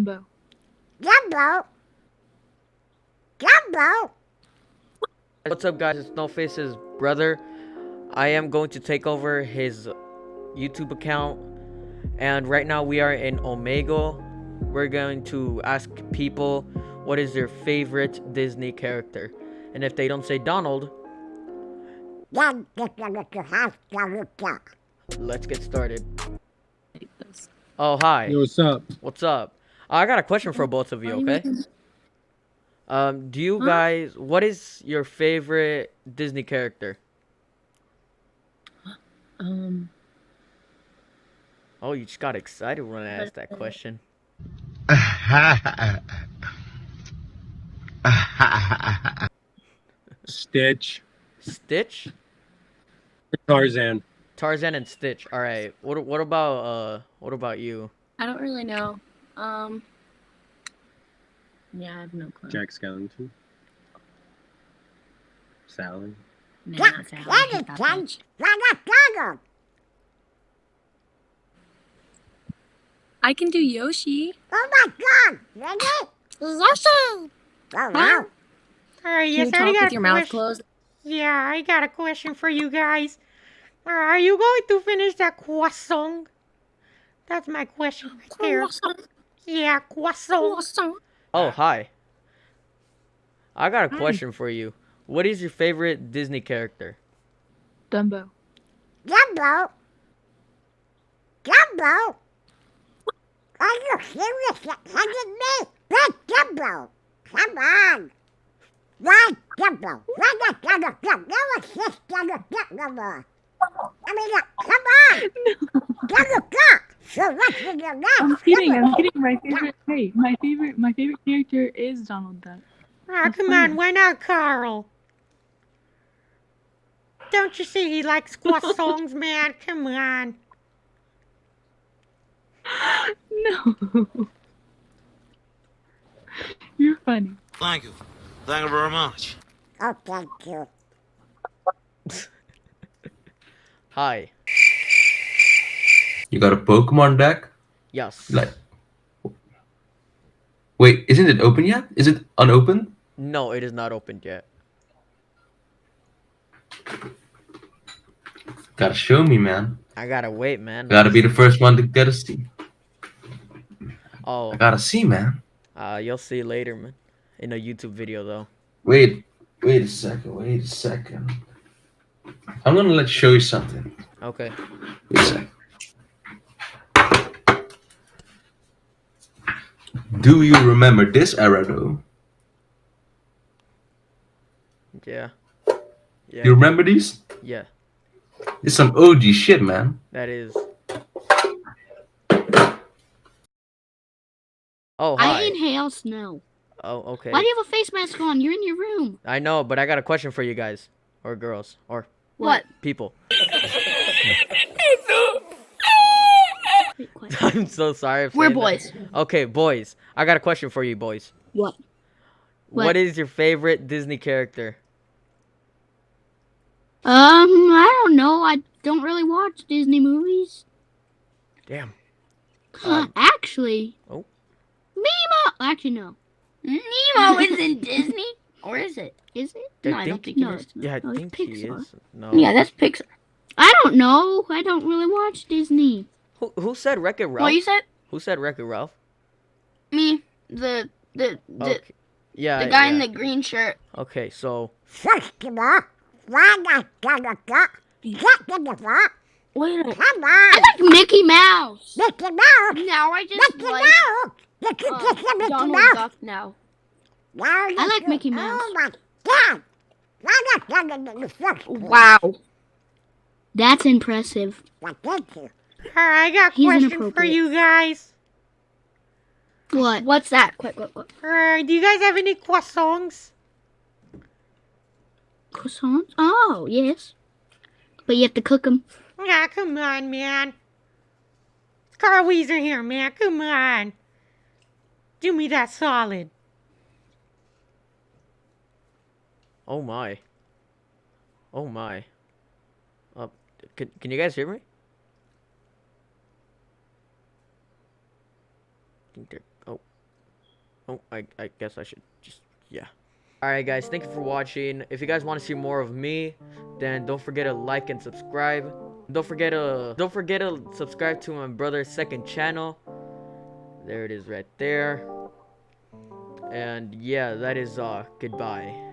Dumbo. Jumbo. Jumbo. What's up, guys? It's Snowface's brother. I am going to take over his YouTube account, and right now we are in Omegle. We're going to ask people what is their favorite Disney character, and if they don't say Donald, let's get started. Oh, hi. Yo, what's up? What's up? I got a question for both of you, okay? Do you guys, what is your favorite Disney character? Oh, you just got excited when I asked that question. Stitch. Stitch? Tarzan. Tarzan and Stitch. All right. What about you? I don't really know. Yeah, I have no clue. Jack Skellington. Sally. Nah, not Sally. I hate that bitch. I can do Yoshi. Oh my God! Ready? Yoshi! Oh wow! Can you talk with your mouth closed? Yeah, I got a question for you guys. Are you going to finish that croissant? That's my question right there. Yeah, croissant. Oh, hi. I got a question for you. What is your favorite Disney character? Dumbo. Jumbo! Jumbo! Are you serious? You're kidding me? Where's Jumbo? Come on! Why Jumbo? Why not Jumbo? No one says Jumbo. I mean, look, come on! Jumbo, go! So what's in your mouth? I'm kidding. My favorite. Hey, my favorite character is Donald Duck. Oh, come on, why not Carl? Don't you see he likes croissants, man? Come on. No. You're funny. Thank you. Thank you very much. Oh, thank you. Hi. You got a Pokemon deck? Yes. Wait, isn't it open yet? Is it unopened? No, it is not opened yet. Gotta show me, man. I gotta wait, man. Gotta be the first one to get a see. Oh. I gotta see, man. You'll see later, man. In a YouTube video, though. Wait a second. I'm gonna show you something. Okay. Wait a second. Do you remember this era, though? Yeah. Yeah. You remember these? Yeah. It's some OG shit, man. That is. Oh, hi. I inhale snow. Oh, okay. Why do you have a face mask on? You're in your room. I know, but I got a question for you guys. Or girls. Or What? people. Wait, quiet. I'm so sorry. We're saying that. boys. Okay, boys. I got a question for you, boys. What? What is your favorite Disney character? I don't know. I don't really watch Disney movies. Damn. Actually. Oh. Nemo. Actually, no. Nemo isn't Disney. Or is it? Is it? No, I don't think it is. Yeah, I No, it's think he Pixar. is. No. Yeah, that's Pixar. I don't know. I don't really watch Disney. Who said Wreck-It Ralph? What you said? Who said Wreck-It Ralph? Me. The Okay. Yeah. guy yeah. in the green shirt. Okay, so. First of all, why not Jumbo? Second of all, Wait a minute. come on! I like Mickey Mouse. Mickey Mouse! Now I just Mickey like Mouse! You can get some Mickey Donald Mouse! Duck now. No, I like Mickey Mouse. Oh my God! Why not Jumbo the first one? Wow. That's impressive. Well, thank you. Alright, I got a He's question for inappropriate. you guys. What? What's that? Quick. Do you guys have any croissants? Croissants? Oh, yes. But you have to cook them. Yeah, come on, man. Carl Wheezer here, man. Come on. Do me that solid. Oh my. Oh my. Can you guys hear me? I think they're. Oh. Oh, I guess I should just, yeah. Alright guys, thank you for watching. If you guys want to see more of me, then don't forget to like and subscribe. Don't forget to subscribe to my brother's second channel. There it is right there. And yeah, that is goodbye.